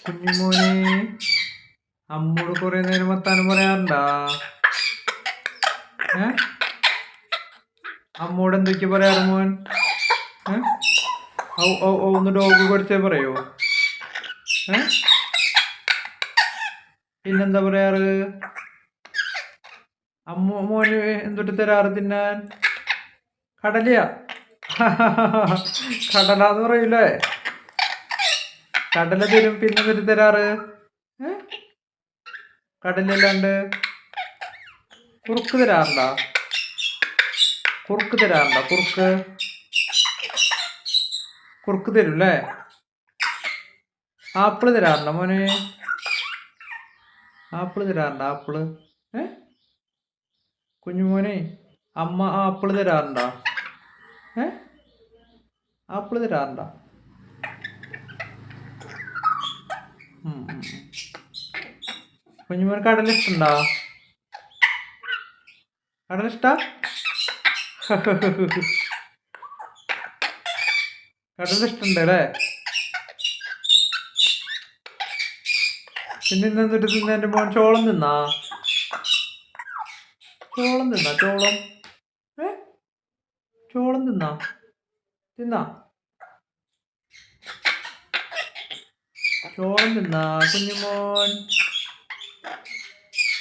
കുഞ്ഞുമോനെ അമ്മോട് കുറെ നേരം വർത്താനം പറയാറുണ്ടാ? ഏ അമ്മോട് എന്തൊക്കെ പറയാറ് മോൻ? ഏ ഔ ഔ ഔ ഒന്ന് ഡോഗ് കുറച്ചേ പറയോ? ഏ പിന്നെന്താ പറയാറ്? അമ്മ മോന് എന്തൊട്ട് തരാറ് തിന്നാൻ? കടലയാ? കടലാന്ന് പറയൂലേ? കടല തരും. പിന്നെ എന്തൊട്ട് തരാറ്? ഏ കടലല്ലാണ്ട് കുറുക്ക് തരാറുണ്ടാ? കുറുക്ക് തരാറുണ്ടോ? കുറുക്ക് കുറുക്ക് തരൂല്ലേ? ആപ്പിള് തരാറുണ്ടോ മോനെ? ആപ്പിള് തരാറുണ്ടോ? ആപ്പിള് ഏ കുഞ്ഞുമോനെ അമ്മ ആപ്പിള് തരാറുണ്ടോ? ഏ ആപ്പിള് തരാറുണ്ടോ? കുഞ്ഞുമോൻ കടല ഇഷ്ടണ്ടോ? കടല ഇഷ്ട? കടല ഇഷ്ടണ്ട് അല്ലേ? പിന്നെ ഇന്ന് എന്നിട്ട് തിന്ന എന്റെ മോൻ ചോളം തിന്നാ? ചോളം തിന്നാ? ചോളം ഏ ചോളം തിന്നാ? തിന്നാ? ചോളം തിന്നാ കുഞ്ഞുമോൻ?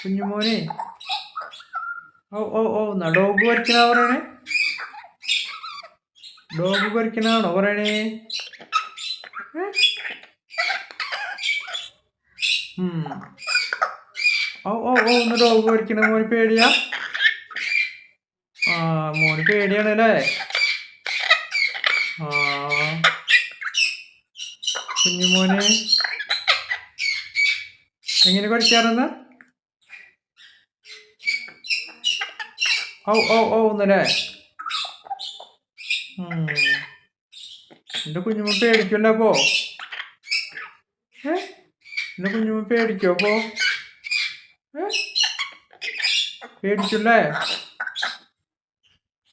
കുഞ്ഞുമോനെ ഓ ഓ ഓ എന്നാ ഡോഗ് വരയ്ക്കണ പറയണേ? ഡോഗ് വരയ്ക്കണാണോ പറയണേ? ഓ ഓ ഓ ഒന്ന് ഡോഗ് വരയ്ക്കണ മോന് പേടിയാ? ആ മോന് പേടിയാണ് അല്ലേ? ആ കുഞ്ഞുമോന് എങ്ങനെ പഠിക്കാറെന്ന്? ഓ ഓ ഓ ഒന്നല്ലേ? എന്റെ കുഞ്ഞുമോൻ പേടിക്കല്ലോ അപ്പോ? എന്റെ കുഞ്ഞുമോൻ പേടിക്കോ അപ്പോ? പേടിക്കല്ലേ?